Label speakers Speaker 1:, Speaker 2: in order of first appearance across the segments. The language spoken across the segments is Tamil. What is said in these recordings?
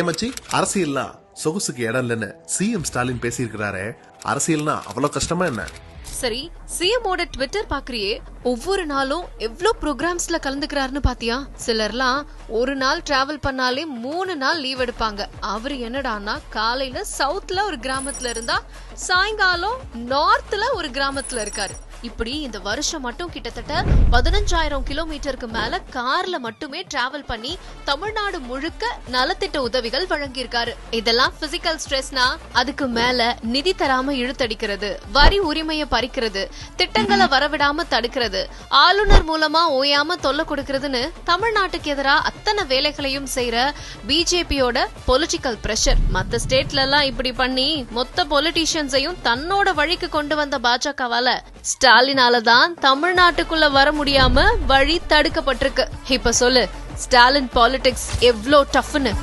Speaker 1: ஏமாச்சி அரசியல்னா சொகுசுக்கு இடம் இல்லைன்னு சிஎம் ஸ்டாலின் பேசியிருக்கிறாரே, அரசியல்னா அவ்வளவு கஷ்டமா என்ன?
Speaker 2: சரி, சிஎம் ஓட ட்விட்டர் பாக்குறியே, ஒவ்வொரு நாளும் எவ்வளவு ப்ரோக்ராம்ஸ்ல கலந்துக்கிறாருன்னு பாத்தியா? சிலர்லாம் ஒரு நாள் டிராவல் பண்ணாலே 3 நாள் லீவ் எடுப்பாங்க. அவரு என்னடான்னா காலையில சவுத்ல ஒரு கிராமத்துல இருந்தா சாயங்காலம் நார்த்ல ஒரு கிராமத்துல இருக்காரு. இப்படி இந்த வருஷம் மட்டும் கிட்டத்தட்ட 15,000 கிலோமீட்டருக்கு மேல கார்ல மட்டுமே டிராவல் பண்ணி தமிழ்நாடு முழுக்க நலத்திட்ட உதவிகள் வழங்கியிருக்காரு. இதெல்லாம் பிசிக்கல் ஸ்ட்ரெஸ்னா அதுக்கு மேல நிதி தராம இழுத்தடிக்கிறது, வரி உரிமையை பறிக்கிறது, திட்டங்களை வரவிடாம தடுக்கிறது, ஆளுநர் மூலமா ஓயாம தொல்லை கொடுக்கறதுன்னு தமிழ்நாட்டுக்கு எதிராக அத்தனை வேலைகளையும் செய்யற பிஜேபியோட பொலிட்டிக்கல் பிரஷர். மத்த ஸ்டேட்ல எல்லாம் இப்படி பண்ணி மொத்த பொலிட்டீஷியன்ஸையும் தன்னோட வழிக்கு கொண்டு வந்த பாஜகவால ஸ்டாலினாலதான் தமிழ்நாட்டுக்குள்ள வர முடியாம வழி தடுக்கப்பட்டிருக்கு. இப்ப சொல்லு, ஸ்டாலின் பாலிடிக்ஸ் எவ்ளோ டஃப்னு.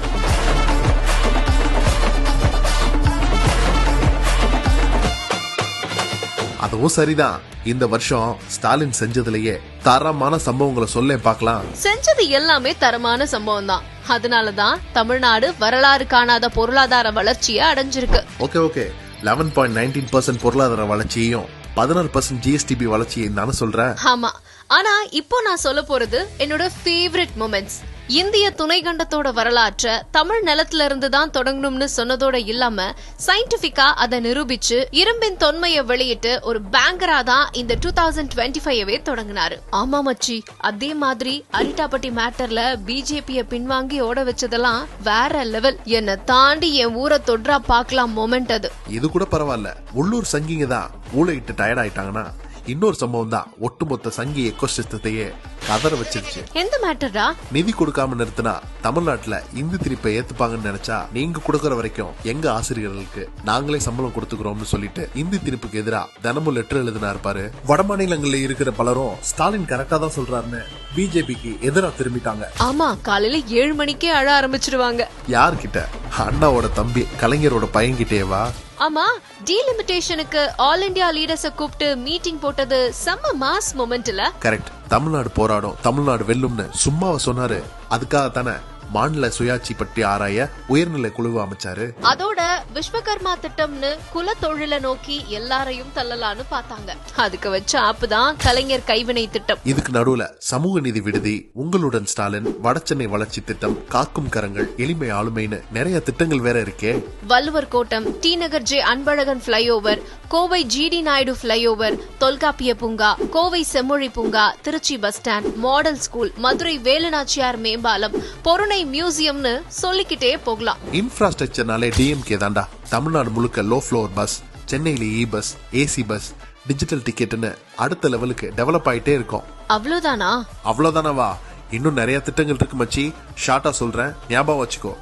Speaker 1: அதுவும் சரிதான். இந்த வருஷம் ஸ்டாலின் செஞ்சதுலயே தரமான சம்பவங்களை சொல்ல பார்க்கலாம்.
Speaker 2: செஞ்சது எல்லாமே தரமான சம்பவம் தான். அதனாலதான் தமிழ்நாடு வரலாறு காணாத பொருளாதார வளர்ச்சியை அடைஞ்சிருக்கு.
Speaker 1: ஓகே 11.19% பொருளாதார வளர்ச்சியையும் 16% ஜிஎஸ்டிபி வளர்ச்சியை தானே சொல்ற?
Speaker 2: ஆமா, ஆனா இப்போ நான் சொல்ல போறது என்னோட ஃபேவரட் மொமெண்ட்ஸ். இந்திய துணைக்கண்டத்தோட வரலாற்ற தமிழ் நிலத்துல இருந்து தான் தொடங்கணும்னு சொன்னதோட இல்லாம சயின்டிபிக்கா அதை நிரூபிச்சு இரும்பின் தொன்மையை வெளியிட்டு ஒரு பேங்கரா தான் இந்த 2025வே தொடங்கினாரு. ஆமா மச்சி, அதே மாதிரி அரிட்டாப்பட்டி மேட்டர்ல பிஜேபிய பின்வாங்கி ஓட வச்சதெல்லாம் வேற லெவல். என்ன தாண்டி என் ஊரை தொற்றா பாக்கலாம் மொமெண்ட் அது.
Speaker 1: இது கூட பரவாயில்ல, உள்ளூர் சங்கிங்க தான் ஊழையிட்டு டயர்ட் ஆயிட்டாங்கன்னா இன்னொரு சம்பவம் தான் ஒட்டுமொத்த சங்கி எக்கோசிஸ்டத்தையே கதற வச்சிருச்சு.
Speaker 2: எந்த மேட்டரா?
Speaker 1: நிதி கொடுக்காம நிறுத்தினா தமிழ்நாட்டுல இந்தி திணிப்பை ஏத்துப்பாங்கன்னு நினைச்சா நீங்க கொடுக்கற வரைக்கும் எங்க ஆசிரியர்களுக்கு நாங்களே சம்பளம் கொடுத்துக்கிறோம்னு சொல்லிட்டு இந்தி திணிப்புக்கு எதிரா தினமும் லெட்டர் எழுதினா இருப்பாரு. வட மாநிலங்கள்ல இருக்கிற பலரும் ஸ்டாலின் கரெக்டா தான் சொல்றாருன்னு பிஜேபிக்கு எதிரா திரும்பிட்டாங்க.
Speaker 2: ஆமா, காலையில 7 மணிக்கே அழ ஆரம்பிச்சிருவாங்க.
Speaker 1: யார்கிட்ட? அண்ணாவோட தம்பி கலைஞரோட பையன்கிட்டேவா?
Speaker 2: ஆமா, டீலிமிட்டேஷனுக்கு ஆல் இந்தியா லீடர்ஸ கூப்பிட்டு மீட்டிங் போட்டது செம்ம மாஸ் மொமெண்ட்ல.
Speaker 1: கரெக்ட். தமிழ்நாடு போராடும், தமிழ்நாடு வெல்லும்னு சும்மாவ சொன்னாரு. அதுக்காக தானே மாநில சுயாட்சி பற்றி ஆராய உயர்நிலை குழு அமைச்சாரு.
Speaker 2: அதோட விஸ்வகர்மா திட்டம்னு குல தொழில நோக்கி எல்லாரையும் தள்ளலான்னு பார்த்தாங்க. அதுக்கு வச்ச ஆப்புதான் கலைஞர் கைவினை திட்டம்.
Speaker 1: இதுக்கு நடுவுல சமூக நீதி விடுதி, உங்களுடன் ஸ்டாலின், வடசென்னை வளர்ச்சி திட்டம், காக்கும் கரங்கள், எளிமை ஆளுமைன்னு நிறைய திட்டங்கள் வேற இருக்கே.
Speaker 2: Valluvar Kottam, T Nagar J Anbazhagan flyover, Kovai GD Naidu flyover, Tholkappiya Poonga, Kovai Semmozhi Poonga, Tiruchi bus stand, model school, Madurai வேலுநாச்சியார் மேம்பாலம், பொருணை மியூசியம்னு சொல்லிக்கிட்டே போகலாம்.
Speaker 1: இன்ஃப்ராஸ்ட்ரக்சர்னாலே டிஎம்கே தாண்டா. தமிழ்நாடு முழுக்க லோ ஃப்ளோர் பஸ், சென்னையில இ பஸ், ஏசி பஸ், டிஜிட்டல் டிக்கெட்னு அடுத்த லெவலுக்கு டெவலப் ஆயிட்டே இருக்கும்.
Speaker 2: அவ்வளவுதானா?
Speaker 1: அவ்வளவுதானவா? இன்னும் நிறைய திட்டங்கள் இருக்கு மச்சி. ஷார்ட்டா சொல்றேன், ஞாபகம் வச்சுக்கோ.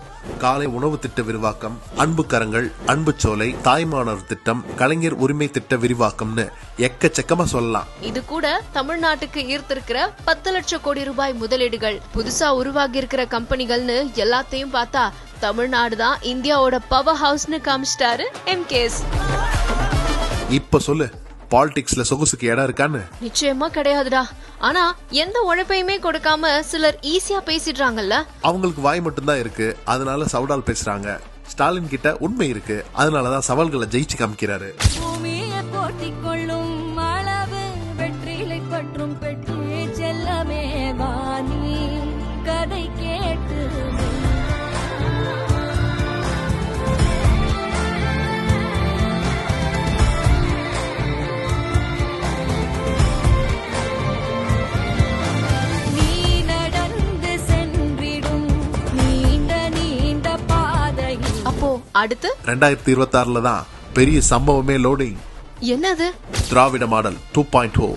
Speaker 1: காலை உணவு திட்ட விரிவாக்கம், அன்பு கரங்கள், அன்பு சோலை, தாய்மானவர் திட்டம், கலைஞர் உரிமை திட்ட விரிவாக்கம்னு எக்கச்சக்கமா சொல்லலாம்.
Speaker 2: இது கூட தமிழ்நாட்டுக்கு ஈர்த்திருக்கிற 10 லட்சம் கோடி ரூபாய் முதலீடுகள், புதுசா உருவாகி இருக்கிற கம்பெனிகள்னு எல்லாத்தையும் பார்த்தா தமிழ்நாடு தான் இந்தியாவோட பவர் ஹவுஸ்னு காமிச்சிட்டாரு எம்கேஎஸ்.
Speaker 1: இப்ப சொல்லு, பாலிடிக்ஸ்ல சொகுசுக்கு இடம் இருக்கான்னு?
Speaker 2: நிச்சயமா கிடையாதுடா. ஆனா எந்த உழைப்பையுமே கொடுக்காம சிலர் ஈஸியா பேசிடுறாங்கல்ல.
Speaker 1: அவங்களுக்கு வாய் மட்டும்தான் இருக்கு, அதனால சவுடால் பேசுறாங்க. ஸ்டாலின் கிட்ட உண்மை இருக்கு, அதனாலதான் சவால்களை ஜெயிச்சு காமிக்கிறாரு.
Speaker 2: அடுத்து
Speaker 1: 2026ல தான் பெரிய சம்பவமே லோடிங்.
Speaker 2: என்னது?
Speaker 1: திராவிட மாடல் 2.0.